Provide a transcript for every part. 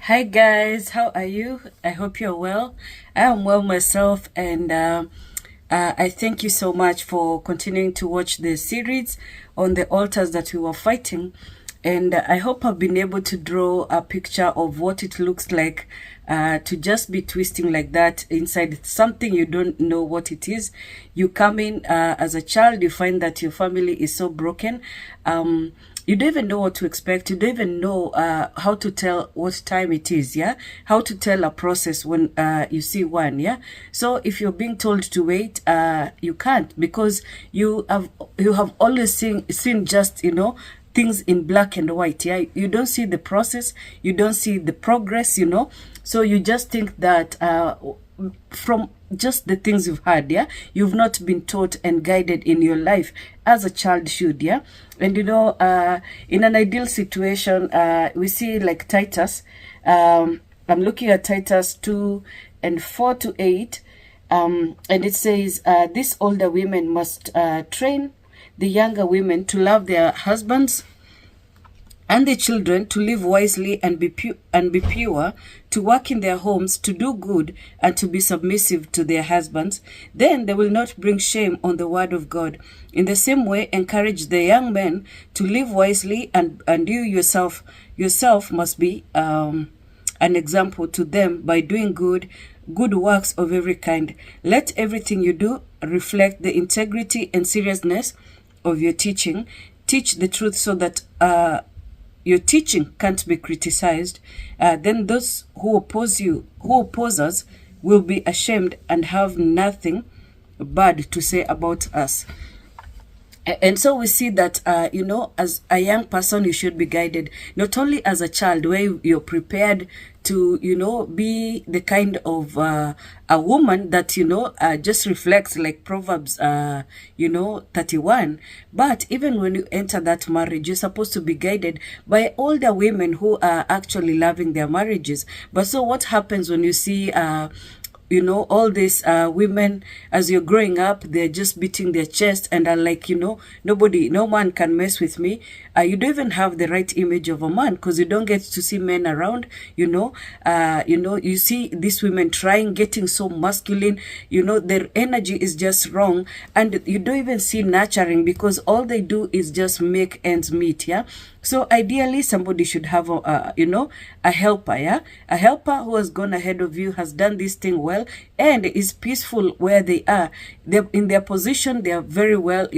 Hi guys, how are you? I hope you're well. I am well myself, and I thank you so much for continuing to watch the series on the altars that we were fighting. And I hope I've been able to draw a picture of what it looks like to just be twisting like that inside something you don't know what it is. You come in as a child, you find that your family is so broken. You don't even know what to expect. You don't even know how to tell what time it is, yeah? How to tell a process when you see one, yeah? So if you're being told to wait, you can't, because you have always seen just, things in black and white, yeah? You don't see the process, you don't see the progress, so you just think that from just the things you've had, yeah, you've not been taught and guided in your life as a child should, yeah. And in an ideal situation, we see like Titus. I'm looking at Titus 2 and 4 to 8, and it says, these older women must train the younger women to love their husbands and the children, to live wisely and be pure, to work in their homes, to do good, and to be submissive to their husbands. Then they will not bring shame on the word of God. In the same way, encourage the young men to live wisely, and you yourself must be an example to them by doing good works of every kind. Let everything you do reflect the integrity and seriousness of your teaching. Teach the truth so that your teaching can't be criticized. Then those who oppose us, will be ashamed and have nothing bad to say about us. And so we see that, as a young person, you should be guided, not only as a child, where you're prepared to, be the kind of a woman that, just reflects like Proverbs, 31. But even when you enter that marriage, you're supposed to be guided by older women who are actually loving their marriages. But so what happens when you see, all these women, as you're growing up, they're just beating their chest and are like, no man can mess with me. You don't even have the right image of a man, because you don't get to see men around, you see these women getting so masculine, their energy is just wrong, and you don't even see nurturing, because all they do is just make ends meet, yeah? So ideally, somebody should have a helper, yeah? A helper who has gone ahead of you, has done this thing well, and is peaceful where they are. They're in their position, they are very well,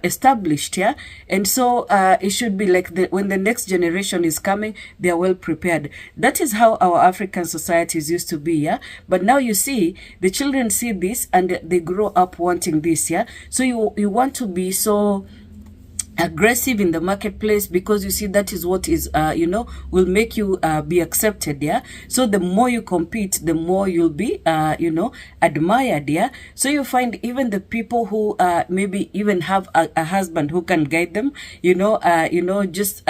established, yeah? And so it should be like when the next generation is coming, they are well prepared. That is how our African societies used to be, yeah? But now you see, the children see this and they grow up wanting this, yeah? So you want to be so aggressive in the marketplace, because you see that is what is will make you be accepted, yeah? So the more you compete, the more you'll be admired, yeah? So you find even the people who maybe even have a husband who can guide them, just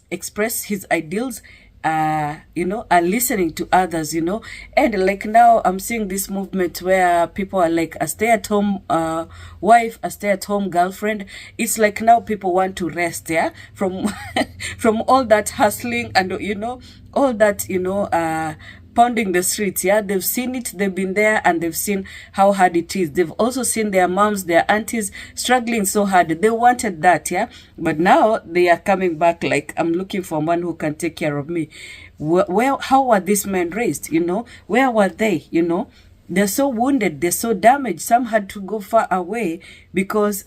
express his ideals, are listening to others, and like now I'm seeing this movement where people are like a stay-at-home wife, a stay-at-home girlfriend. It's like now people want to rest, yeah, from from all that hustling and all that pounding the streets, yeah? They've seen it, they've been there, and they've seen how hard it is. They've also seen their moms, their aunties struggling so hard. They wanted that, yeah? But now they are coming back like, I'm looking for one who can take care of me. How were these men raised, Where were they, They're so wounded, they're so damaged. Some had to go far away because,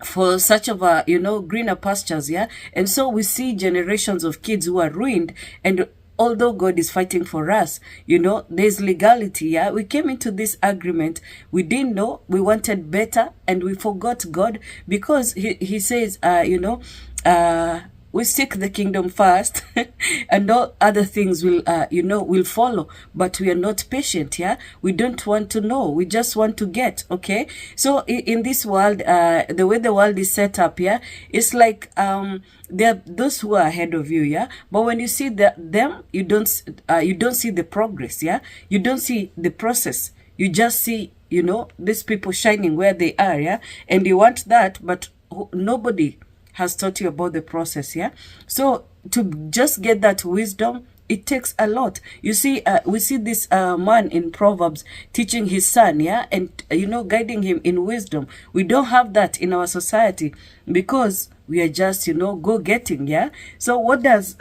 for such of a, greener pastures, yeah? And so we see generations of kids who are ruined, and although God is fighting for us, there's legality, yeah? We came into this agreement, we didn't know, we wanted better, and we forgot God, because he says, we seek the kingdom first and all other things will follow. But we are not patient, yeah? We don't want to know. We just want to get, okay? So in this world, the way the world is set up, yeah, it's like there are those who are ahead of you, yeah? But when you see them, you don't see the progress, yeah? You don't see the process. You just see, these people shining where they are, yeah? And you want that, but nobody has taught you about the process, yeah? So to just get that wisdom, it takes a lot. You see, we see this man in Proverbs teaching his son, yeah, and guiding him in wisdom. We don't have that in our society because we are just go getting, yeah. So what does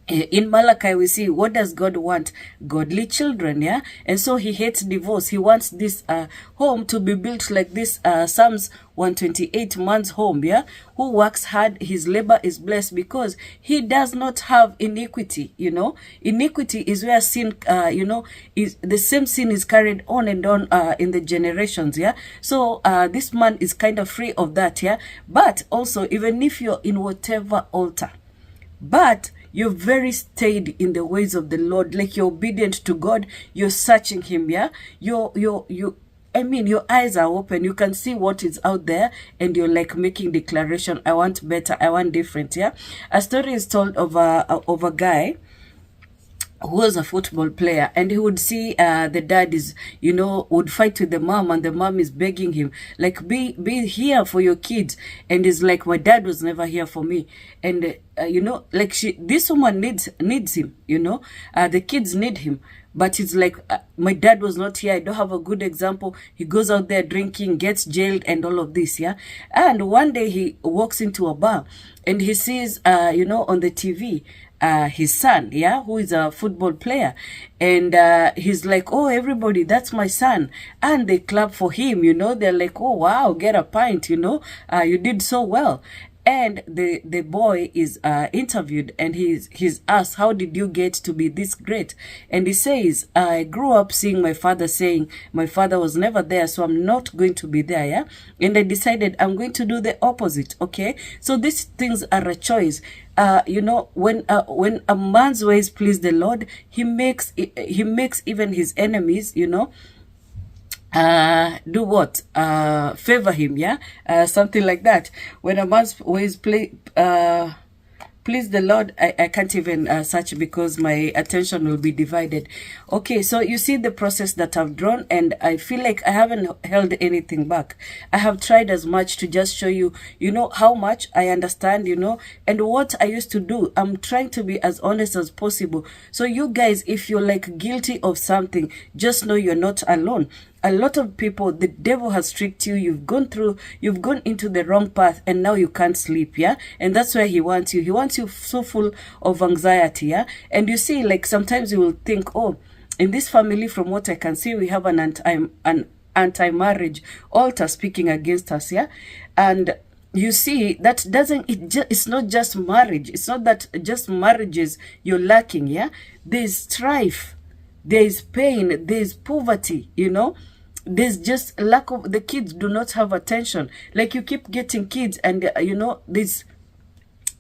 in Malachi we see, what does God want? Godly children, yeah. And so he hates divorce. He wants this home to be built like this Psalms 128, man's home, yeah. Who works hard, his labor is blessed, because he does not have iniquity. Iniquity is where sin is the same sin is carried on and on in the generations, yeah. So this man is kind of free of that, yeah. But also, even if you're in whatever altar, but you're very stayed in the ways of the Lord, like you're obedient to God, you're searching him, yeah. Your eyes are open, you can see what is out there, and you're like making declaration, I want better, I want different, yeah. A story is told of a guy who was a football player, and he would see the dad is, would fight with the mom, and the mom is begging him, like, be here for your kids. And he's like, my dad was never here for me. And, like this woman needs him, the kids need him. But it's like, my dad was not here, I don't have a good example. He goes out there drinking, gets jailed, and all of this, yeah. And one day he walks into a bar, and he sees, on the TV, his son, yeah, who is a football player. And he's like, oh, everybody, that's my son. And they clap for him, they're like, oh, wow, get a pint, you did so well. And the boy is interviewed, and he's asked, how did you get to be this great? And he says, I grew up seeing my father saying, my father was never there, so I'm not going to be there, yeah? And I decided I'm going to do the opposite, okay? So these things are a choice. When a man's ways please the Lord, he makes even his enemies, do what? Favor him, yeah? Something like that. When a man's ways please the Lord, I can't even search because my attention will be divided. Okay, so you see the process that I've drawn, and I feel like I haven't held anything back. I have tried as much to just show you, how much I understand, and what I used to do. I'm trying to be as honest as possible. So you guys, if you're like guilty of something, just know you're not alone. A lot of people, the devil has tricked you. You've gone into the wrong path, and now you can't sleep, yeah? And that's where he wants you. He wants you so full of anxiety, yeah? And you see, like, sometimes you will think, oh, in this family, from what I can see, we have an anti-marriage altar speaking against us, yeah? And you see, that it's not just marriage. It's not that just marriages you're lacking, yeah? There's strife, there's pain, there's poverty, there's just lack of, the kids do not have attention. Like, you keep getting kids, and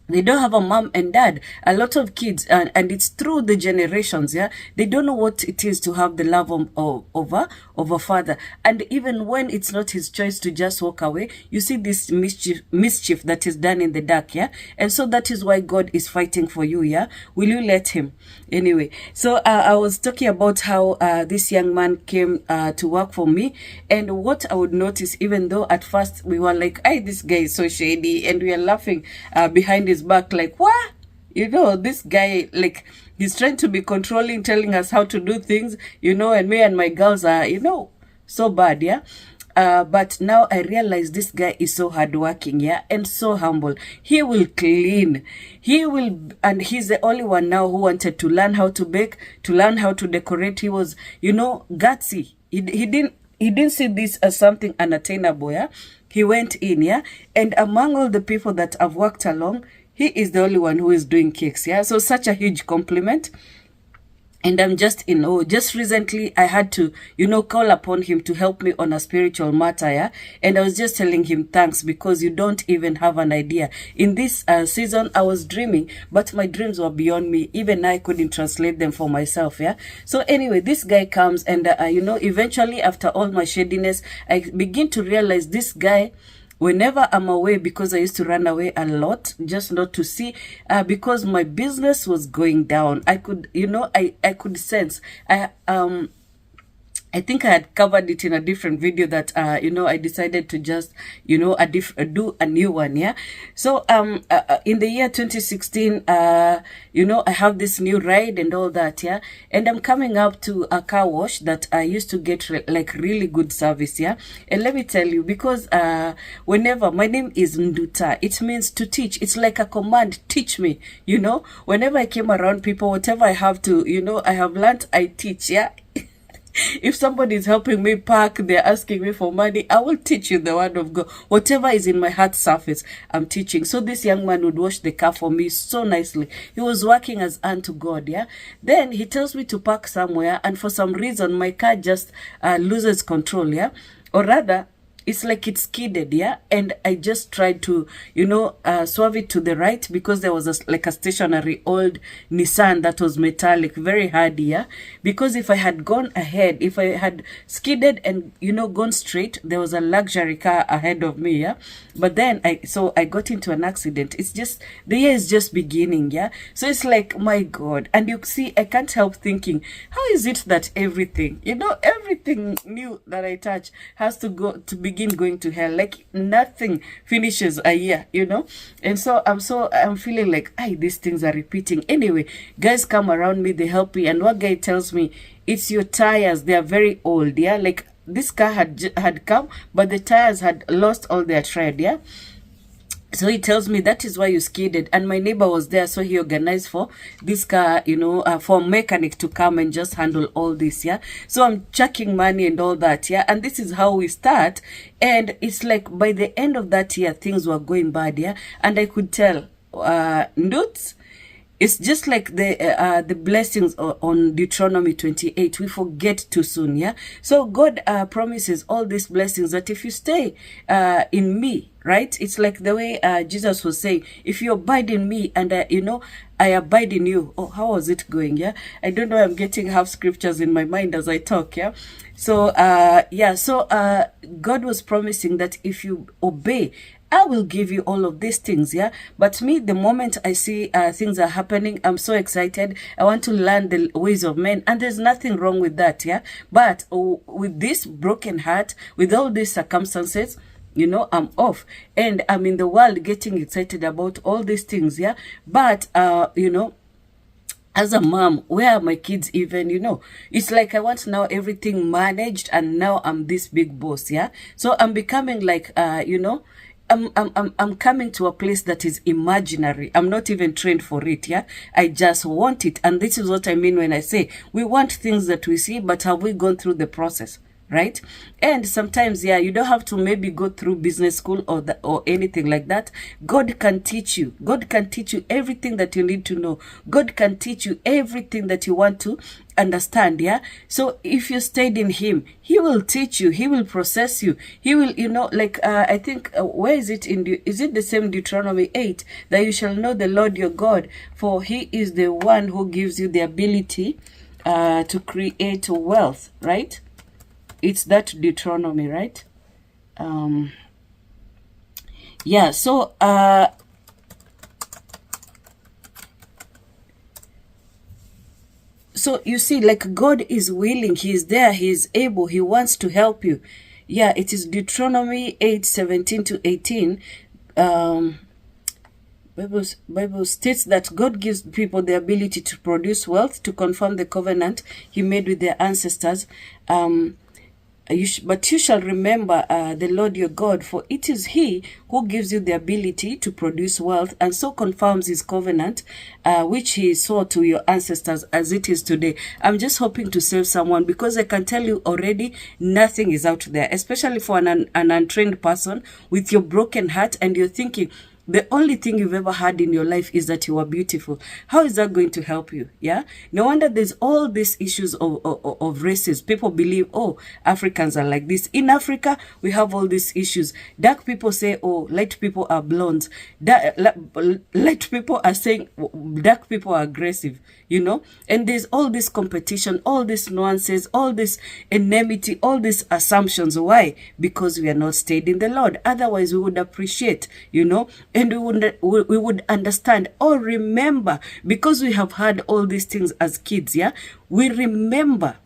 they don't have a mom and dad. A lot of kids, and it's through the generations, yeah, they don't know what it is to have the love of a father. And even when it's not his choice to just walk away, you see this mischief that is done in the dark, yeah. And so that is why God is fighting for you, yeah. Will you let him? Anyway, so I was talking about how this young man came to work for me, and what I would notice, even though at first we were like, hey, this guy is so shady, and we are laughing behind his back, like, what? This guy, like, he's trying to be controlling, telling us how to do things, and me and my girls are, so bad, yeah. But now I realize this guy is so hardworking, yeah, and so humble. He will clean. And he's the only one now who wanted to learn how to bake, to learn how to decorate. He was, gutsy. He didn't see this as something unattainable, yeah. He went in, yeah. And among all the people that I've worked along, he is the only one who is doing cakes, yeah. So such a huge compliment. And I'm just in awe. Just recently, I had to, call upon him to help me on a spiritual matter, yeah? And I was just telling him thanks, because you don't even have an idea. In this season, I was dreaming, but my dreams were beyond me. Even I couldn't translate them for myself, yeah? So anyway, this guy comes, and, eventually, after all my shadiness, I begin to realize this guy, whenever I'm away, because I used to run away a lot, just not to see, because my business was going down. I could, I could sense. I think I had covered it in a different video that, I decided to just, do a new one. Yeah. So, in the year 2016, I have this new ride and all that. Yeah. And I'm coming up to a car wash that I used to get like really good service. Yeah. And let me tell you, because, whenever my name is Nduta, it means to teach. It's like a command, teach me, whenever I came around people, whatever I have to, I have learned, I teach. Yeah. If somebody is helping me park, they're asking me for money, I will teach you the word of God. Whatever is in my heart surface, I'm teaching. So this young man would wash the car for me so nicely. He was working as unto God, yeah. Then he tells me to park somewhere, and for some reason, my car just loses control, yeah. Or rather, it's like it's skidded, yeah. And I just tried to, swerve it to the right, because there was like a stationary old Nissan that was metallic, very hardy, yeah. Because if I had gone ahead, if I had skidded and, gone straight, there was a luxury car ahead of me, yeah. But then I got into an accident. It's just, the year is just beginning, yeah. So it's like, my God. And you see, I can't help thinking, how is it that everything, everything new that I touch has to begin going to hell? Like nothing finishes a year, And so I'm feeling like, these things are repeating. Anyway, guys come around me, they help me, and one guy tells me, it's your tires, they are very old, yeah. Like this car had come, but the tires had lost all their tread, yeah. So he tells me that is why you skidded, and my neighbor was there, so he organized for this car, for a mechanic to come and just handle all this, yeah. So I'm chucking money and all that, yeah, and this is how we start. And it's like by the end of that year, things were going bad, yeah, and I could tell, Nduts, it's just like the blessings on Deuteronomy 28. We forget too soon, yeah? So God promises all these blessings that if you stay in me, right? It's like the way Jesus was saying, if you abide in me and, I abide in you. Oh, how was it going, yeah? I don't know, I'm getting half scriptures in my mind as I talk, yeah? So, God was promising that if you obey, I will give you all of these things, yeah? But me, the moment I see things are happening, I'm so excited. I want to learn the ways of men, and there's nothing wrong with that, yeah? But with this broken heart, with all these circumstances, I'm off. And I'm in the world getting excited about all these things, yeah? But, as a mom, where are my kids even, It's like I want now everything managed, and now I'm this big boss, yeah? So I'm becoming like, I'm coming to a place that is imaginary. I'm not even trained for it, yeah? I just want it. And this is what I mean when I say we want things that we see, but have we gone through the process? Right? And sometimes, yeah, you don't have to maybe go through business school or anything like that. God can teach you. God can teach you everything that you need to know. God can teach you everything that you want to understand, yeah? So if you stayed in him, he will teach you. He will process you. He will, I think, where is it is it the same Deuteronomy 8, that you shall know the Lord your God, for he is the one who gives you the ability to create wealth, right? It's that Deuteronomy, right? Yeah, so you see, like God is willing, he is there, he is able, he wants to help you. Yeah, it is Deuteronomy 8:17 to 18. Bible states that God gives people the ability to produce wealth, to confirm the covenant he made with their ancestors. But you shall remember the Lord your God, for it is he who gives you the ability to produce wealth, and so confirms his covenant, which he swore to your ancestors as it is today. I'm just hoping to save someone, because I can tell you already, nothing is out there, especially for an untrained person with your broken heart, and you're thinking, the only thing you've ever had in your life is that you are beautiful. How is that going to help you? Yeah. No wonder there's all these issues of races. People believe, oh, Africans are like this. In Africa, we have all these issues. Dark people say, oh, light people are blonde. Light people are saying dark people are aggressive, And there's all this competition, all these nuances, all this enmity, all these assumptions. Why? Because we are not stayed in the Lord. Otherwise, we would appreciate, and we would understand or remember, because we have had all these things as kids, yeah? We remember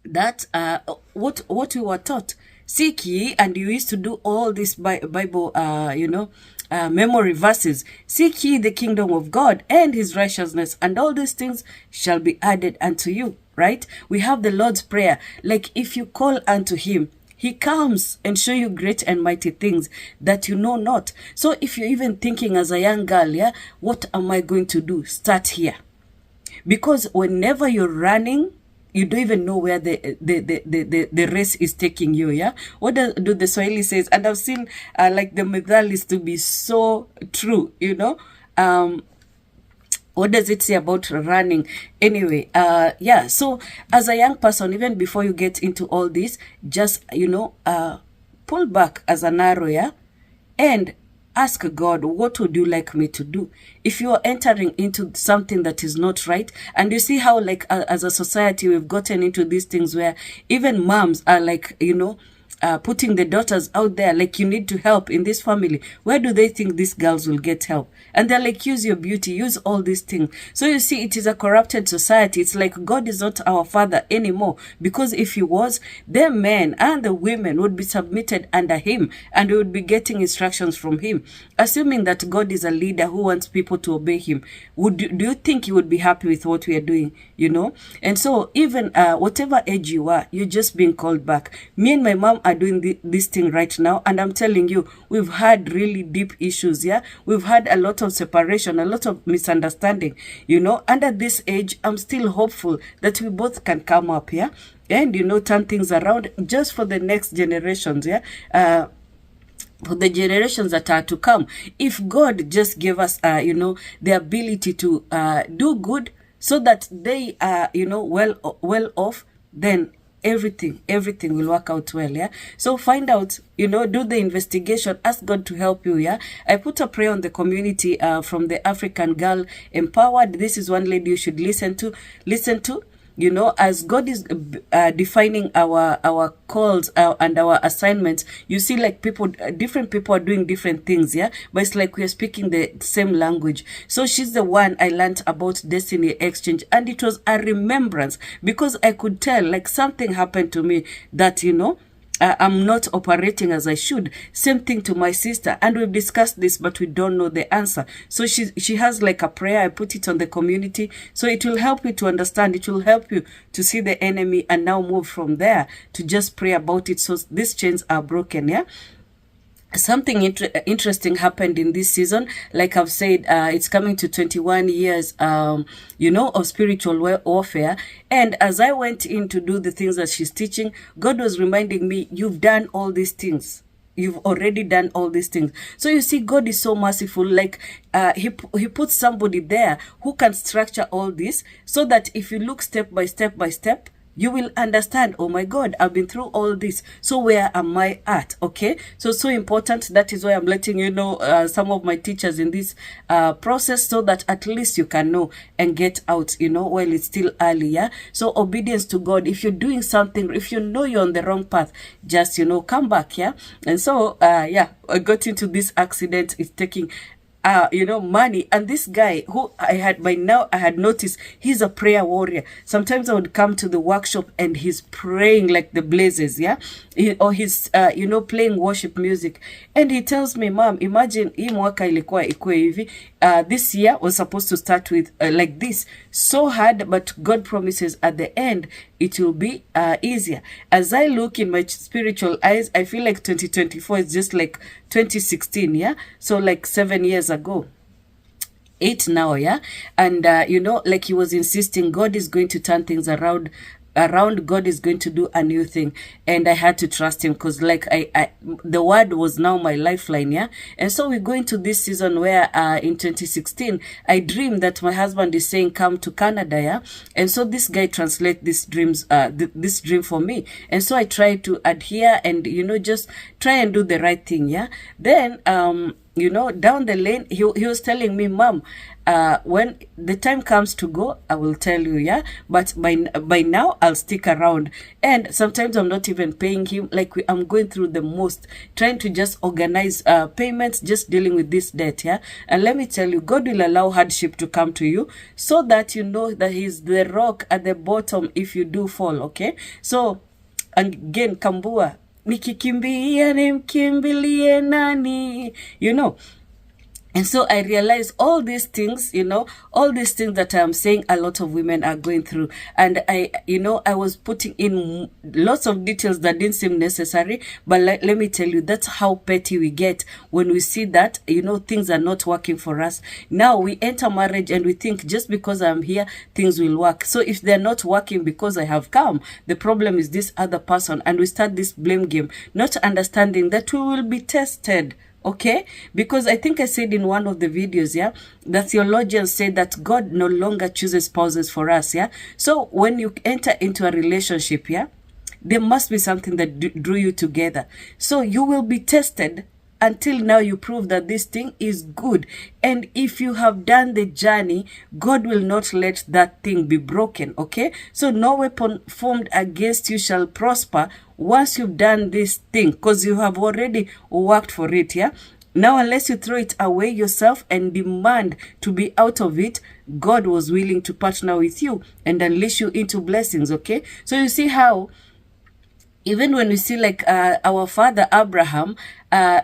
that what we were taught. Seek ye, and you used to do all these Bible, memory verses. Seek ye the kingdom of God and his righteousness, and all these things shall be added unto you, right? We have the Lord's Prayer. Like, if you call unto him, he comes and show you great and mighty things that you know not. So if you're even thinking as a young girl, yeah, what am I going to do? Start here. Because whenever you're running, you don't even know where the race is taking you, yeah? What do the Swahili says? And I've seen like the Methalis to be so true, you know? What does it say about running? Anyway, yeah, so as a young person, even before you get into all this, just, pull back as an arrow, yeah? And ask God, what would you like me to do? If you are entering into something that is not right, and you see how, like, as a society, we've gotten into these things where even moms are like, putting the daughters out there, like, you need to help in this family. Where do they think these girls will get help? And they're like, use your beauty, use all these things. So you see, it is a corrupted society. It's like God is not our father anymore, because if he was, the men and the women would be submitted under him, and we would be getting instructions from him. Assuming that God is a leader who wants people to obey him, do you think he would be happy with what we are doing, And so even whatever age you are, you're just being called back. Me and my mom are doing this thing right now, and I'm telling you, we've had really deep issues, yeah? We've had a lot of separation, a lot of misunderstanding, Under this age, I'm still hopeful that we both can come up, yeah? And, turn things around just for the next generations, yeah? For the generations that are to come. If God just gave us, the ability to do good so that they are, well off, then everything will work out well, yeah? So find out, do the investigation, ask God to help you, yeah? I put a prayer on the community from the African Girl Empowered. This is one lady you should listen to. As God is defining our calls and our assignments, you see, like, different people are doing different things, yeah? But it's like we are speaking the same language. So she's the one I learned about Destiny Exchange, and it was a remembrance, because I could tell, like, something happened to me that, I'm not operating as I should. Same thing to my sister, and we've discussed this, but we don't know the answer. So she has like a prayer. I put it on the community, so it will help you to understand. It will help you to see the enemy and now move from there to just pray about it, so these chains are broken, yeah? Something interesting happened in this season. Like I've said, it's coming to 21 years, of spiritual warfare. And as I went in to do the things that she's teaching, God was reminding me, you've done all these things. You've already done all these things. So you see, God is so merciful. Like, he puts somebody there who can structure all this, so that if you look step by step, you will understand, oh my God, I've been through all this. So where am I at? Okay. So important. That is why I'm letting you know some of my teachers in this process, so that at least you can know and get out, while it's still early. Yeah. So obedience to God. If you're doing something, if you know you're on the wrong path, just, come back. Yeah. And so, I got into this accident. It's taking money. And this guy who I had noticed, he's a prayer warrior. Sometimes I would come to the workshop and he's praying like the blazes, yeah? Or he's, playing worship music. And he tells me, Mom, imagine hii mwaka ilikuwa ikuwe hivi. This year was supposed to start with like this. So hard, but God promises at the end, it will be easier. As I look in my spiritual eyes, I feel like 2024 is just like 2016, yeah? So like 7 years ago. 8 now, yeah? And, like he was insisting, God is going to turn things around. God is going to do a new thing. And I had to trust him, because like the word was now my lifeline, yeah? And so we go into this season where in 2016 I dreamed that my husband is saying come to Canada, yeah? And so this guy translates this dream for me. And so I try to adhere and just try and do the right thing, yeah? Then you know, down the lane, he was telling me, Mom, when the time comes to go, I will tell you, yeah. But by now, I'll stick around. And sometimes I'm not even paying him. Like I'm going through the most, trying to just organize payments, just dealing with this debt, yeah. And let me tell you, God will allow hardship to come to you so that you know that He's the rock at the bottom if you do fall, okay? So again, Kambua, nikikimbia nimkimbilie nani, you know. And so I realized all these things, you know, all these things that I'm saying a lot of women are going through. And I, you know, I was putting in lots of details that didn't seem necessary. But let me tell you, that's how petty we get when we see that, you know, things are not working for us. Now we enter marriage and we think just because I'm here, things will work. So if they're not working because I have come, the problem is this other person. And we start this blame game, not understanding that we will be tested. Okay, because I think I said in one of the videos, yeah, the theologians say that God no longer chooses spouses for us, yeah. So when you enter into a relationship, yeah, there must be something that drew you together. So you will be tested until now you prove that this thing is good. And if you have done the journey, God will not let that thing be broken, okay? So no weapon formed against you shall prosper once you've done this thing, because you have already worked for it, yeah? Now, unless you throw it away yourself and demand to be out of it, God was willing to partner with you and unleash you into blessings, okay? So you see how even when we see like our father Abraham,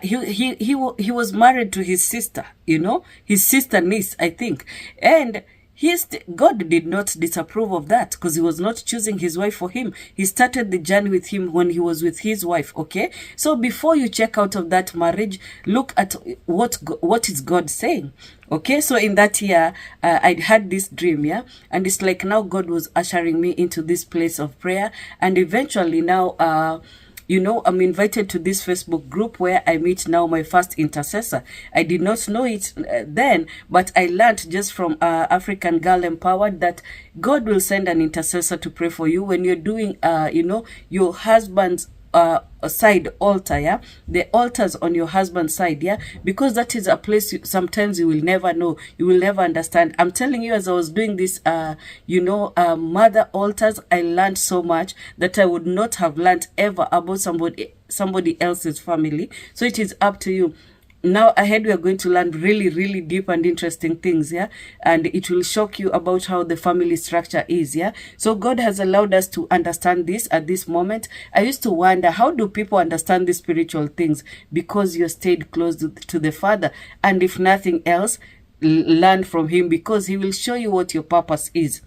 he was married to his sister, you know, his sister niece, I think, and God did not disapprove of that because he was not choosing his wife for him. He started the journey with him when he was with his wife, okay? So before you check out of that marriage, look at what is God saying, okay? So in that year, I had this dream, yeah? And it's like now God was ushering me into this place of prayer. And eventually now, you know, I'm invited to this Facebook group where I meet now my first intercessor. I did not know it then, but I learned just from African Girl Empowered that God will send an intercessor to pray for you when you're doing, you know, your husband's side altar, yeah, the altars on your husband's side, yeah, because that is a place sometimes you will never know, you will never understand. I'm telling you, as I was doing this you know, mother altars, I learned so much that I would not have learned ever about somebody else's family. So it is up to you. Now ahead we are going to learn really deep and interesting things, yeah, and it will shock you about how the family structure is, yeah. So God has allowed us to understand this at this moment. I used to wonder, how do people understand these spiritual things? Because you stayed close to the Father, and if nothing else, learn from him, because he will show you what your purpose is.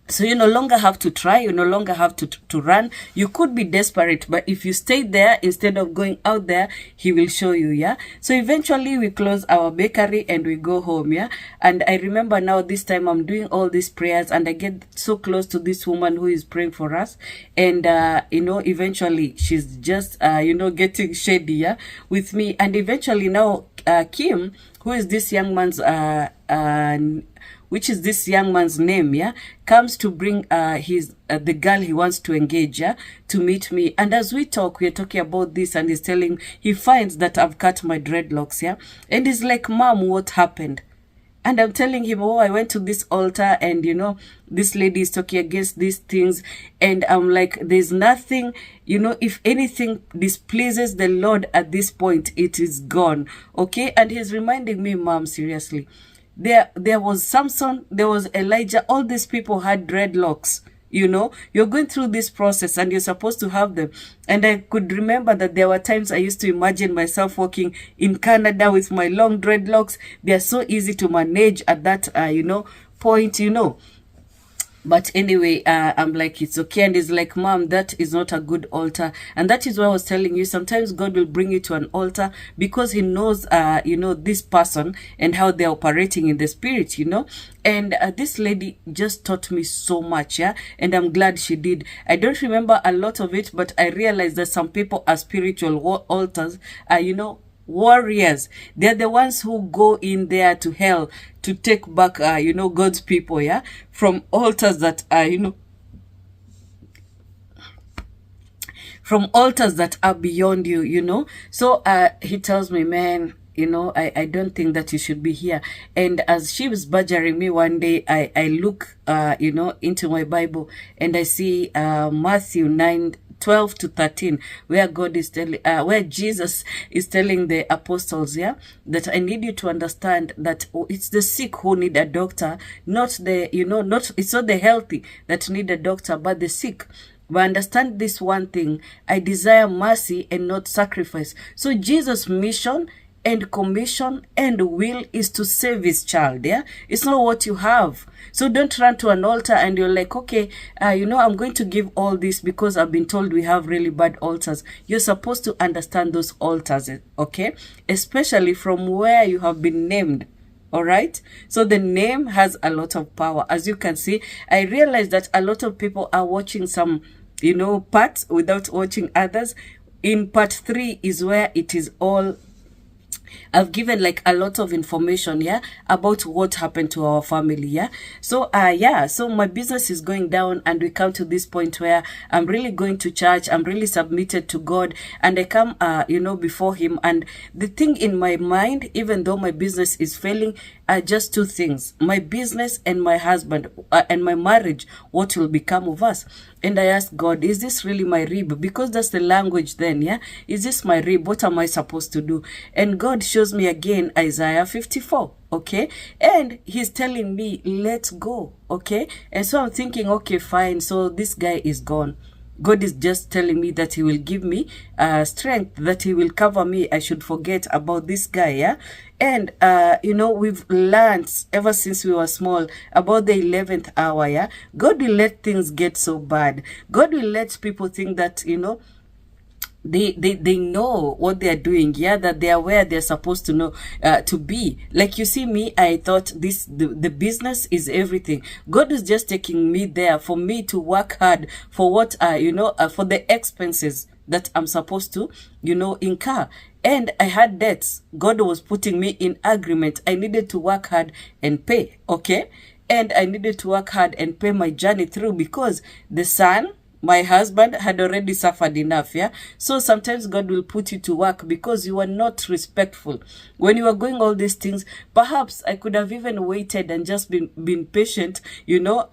So you no longer have to try, you no longer have to run. You could be desperate, but if you stay there instead of going out there, he will show you, yeah? So eventually we close our bakery and we go home, yeah? And I remember now this time I'm doing all these prayers and I get so close to this woman who is praying for us. And, you know, eventually she's just, you know, getting shady, yeah, with me. And eventually now Kim, who is this young man's, which is this young man's name, yeah, comes to bring the girl he wants to engage, yeah, to meet me. And as we talk, we're talking about this, and he's telling, he finds that I've cut my dreadlocks, yeah, and he's like, Mom, what happened? And I'm telling him, oh, I went to this altar and, you know, this lady is talking against these things. And I'm like, there's nothing, you know, if anything displeases the Lord at this point, it is gone. Okay. And he's reminding me, Mom, seriously, there was Samson, there was Elijah, all these people had dreadlocks. You know, you're going through this process and you're supposed to have them. And I could remember that there were times I used to imagine myself walking in Canada with my long dreadlocks. They're so easy to manage at that, you know, point, you know. But anyway, I'm like, it's okay. And he's like, Mom, that is not a good altar. And that is why I was telling you, sometimes God will bring you to an altar because he knows, you know, this person and how they're operating in the spirit, you know. And this lady just taught me so much, yeah. And I'm glad she did. I don't remember a lot of it, but I realized that some people are spiritual altars, you know, warriors. They're the ones who go in there to hell to take back, you know, God's people, yeah, from altars that are, you know, from altars that are beyond you, you know. So he tells me, man, you know, I don't think that you should be here. And as she was badgering me one day, I look, you know, into my Bible, and I see Matthew 9:12 to 13, where God is telling, where Jesus is telling the apostles, yeah, that I need you to understand that it's the sick who need a doctor, not the, you know, it's not the healthy that need a doctor, but the sick. But understand this one thing: I desire mercy and not sacrifice. So Jesus' mission and commission and will is to save his child. Yeah, it's not what you have. So don't run to an altar and you're like, okay, you know, I'm going to give all this because I've been told we have really bad altars. You're supposed to understand those altars, okay, especially from where you have been named. All right, so the name has a lot of power. As you can see, I realize that a lot of people are watching some, you know, parts without watching others. In part 3 is where it is all, I've given like a lot of information, yeah, about what happened to our family, yeah. So yeah, so my business is going down, and we come to this point where I'm really going to church, I'm really submitted to God, and I come you know, before him, and the thing in my mind, even though my business is failing, are just two things: my business and my husband, and my marriage, what will become of us? And I asked God, is this really my rib? Because that's the language then, yeah? Is this my rib? What am I supposed to do? And God shows me again Isaiah 54, okay? And he's telling me, let's go, okay? And so I'm thinking, okay, fine. So this guy is gone. God is just telling me that he will give me strength, that he will cover me. I should forget about this guy, yeah? And, you know, we've learned ever since we were small about the 11th hour, yeah? God will let things get so bad. God will let people think that, you know, they know what they're doing, yeah, that they are where they're supposed to know, to be. Like, you see me, I thought the business is everything. God is just taking me there for me to work hard for what, you know, for the expenses that I'm supposed to, you know, incur. And I had debts. God was putting me in agreement. I needed to work hard and pay, okay? And I needed to work hard and pay my journey through, because the son, my husband, had already suffered enough, yeah? So sometimes God will put you to work because you are not respectful. When you are going all these things, perhaps I could have even waited and just been patient, you know,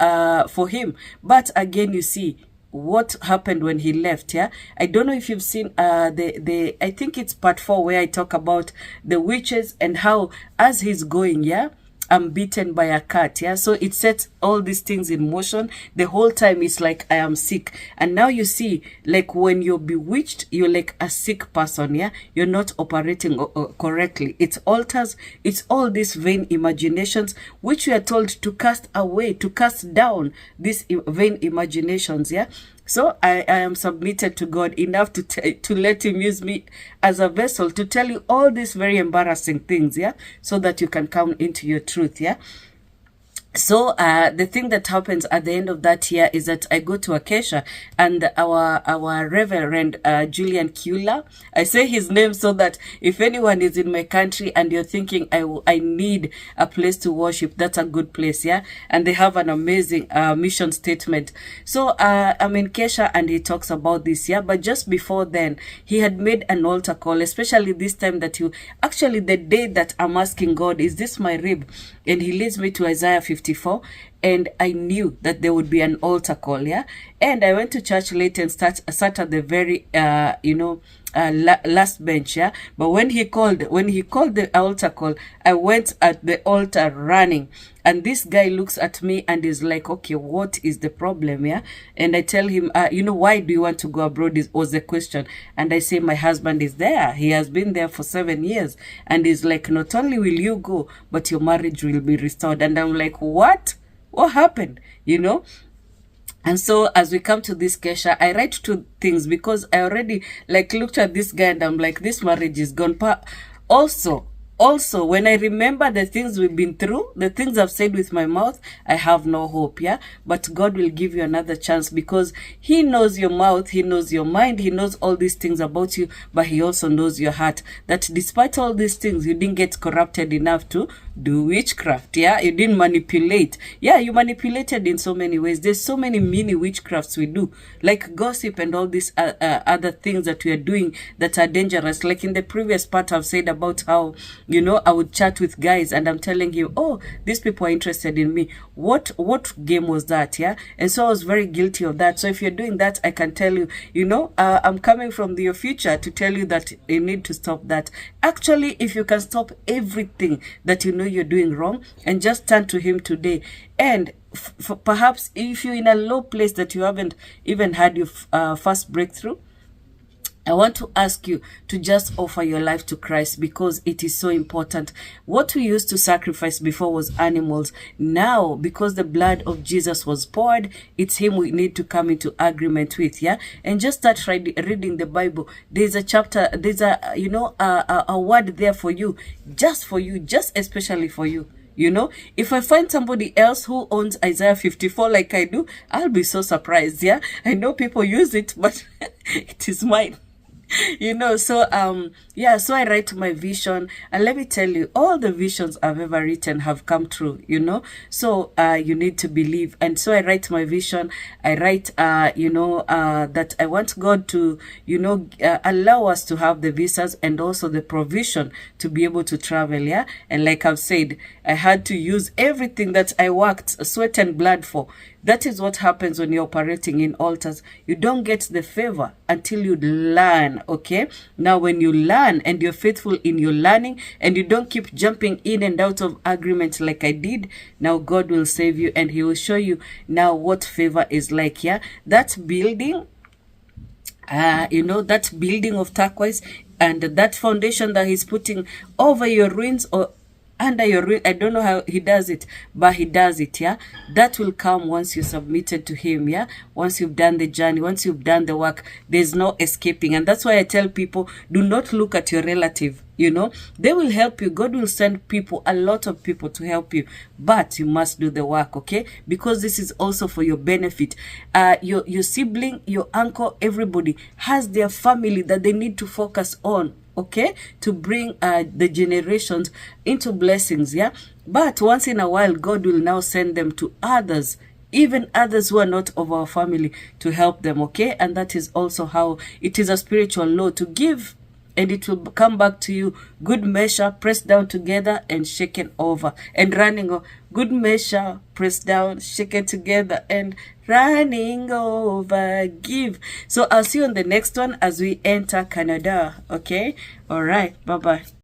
for him. But again, you see what happened when he left, yeah? I don't know if you've seen I think it's part 4 where I talk about the witches and how as he's going, yeah, I'm beaten by a cat, yeah? So it sets all these things in motion. The whole time it's like I am sick. And now you see, like when you're bewitched, you're like a sick person, yeah? You're not operating correctly. It's altars, it's all these vain imaginations, which we are told to cast away, to cast down these vain imaginations, yeah? So I am submitted to God enough to let him use me as a vessel to tell you all these very embarrassing things, yeah? So that you can come into your truth, yeah? So the thing that happens at the end of that year is that I go to Acacia, and our Reverend Julian Kula, I say his name so that if anyone is in my country and you're thinking I need a place to worship, that's a good place, yeah? And they have an amazing mission statement. So I'm in Acacia and he talks about this, yeah? But just before then, he had made an altar call, especially this time that actually the day that I'm asking God, is this my rib? And he leads me to Isaiah 54, and I knew that there would be an altar call, yeah? And I went to church late and sat at the very, you know, last bench, yeah? But when he called the altar call, I went at the altar running. And this guy looks at me and is like, okay, what is the problem, yeah? And I tell him, you know, why do you want to go abroad was the question. And I say, my husband is there. He has been there for 7 years. And he's like, not only will you go, but your marriage will be restored. And I'm like, what? What happened? You know? And so as we come to this Kesha, I write 2 things because I already like looked at this guy and I'm like, this marriage is gone. But also, when I remember the things we've been through, the things I've said with my mouth, I have no hope, yeah? But God will give you another chance because he knows your mouth, he knows your mind, he knows all these things about you, but he also knows your heart. That despite all these things, you didn't get corrupted enough to do witchcraft. Yeah, you didn't manipulate. Yeah, you manipulated in so many ways. There's so many mini witchcrafts we do, like gossip and all these other things that we are doing that are dangerous. Like in the previous part, I've said about how, you know, I would chat with guys and I'm telling you, oh, these people are interested in me. What game was that? Yeah, and so I was very guilty of that. So if you're doing that, I can tell you, you know, I'm coming from your future to tell you that you need to stop that. Actually, if you can stop everything that you know you're doing wrong and just turn to him today, and perhaps if you're in a low place that you haven't even had your first breakthrough, I want to ask you to just offer your life to Christ, because it is so important. What we used to sacrifice before was animals. Now, because the blood of Jesus was poured, it's him we need to come into agreement with, yeah? And just start reading the Bible. There's a chapter, there's a, you know, a word there for you, just especially for you. You know, if I find somebody else who owns Isaiah 54 like I do, I'll be so surprised, yeah? I know people use it, but it is mine. You know, so yeah, so I write my vision, and let me tell you, all the visions I've ever written have come true, you know. So you need to believe. And so I write my vision. I write you know, that I want God to, you know, allow us to have the visas and also the provision to be able to travel, yeah. And like I've said, I had to use everything that I worked sweat and blood for. That is what happens when you're operating in altars. You don't get the favor until you learn, okay? Now, when you learn and you're faithful in your learning and you don't keep jumping in and out of agreement like I did, now God will save you and he will show you now what favor is like, yeah? That building, you know, that building of turquoise and that foundation that he's putting over your ruins or under your, I don't know how he does it, but he does it, yeah? That will come once you submitted to him, yeah? Once you've done the journey, once you've done the work, there's no escaping. And that's why I tell people, do not look at your relative, you know? They will help you. God will send people, a lot of people to help you, but you must do the work, okay? Because this is also for your benefit. Your sibling, your uncle, everybody has their family that they need to focus on, okay, to bring the generations into blessings, yeah? But once in a while, God will now send them to others, even others who are not of our family, to help them, okay? And that is also how it is a spiritual law to give, and it will come back to you. Good measure, pressed down together and shaken over and running over. Good measure, pressed down, shaken together and running over. Give. So I'll see you on the next one as we enter Canada. Okay? All right. Bye-bye.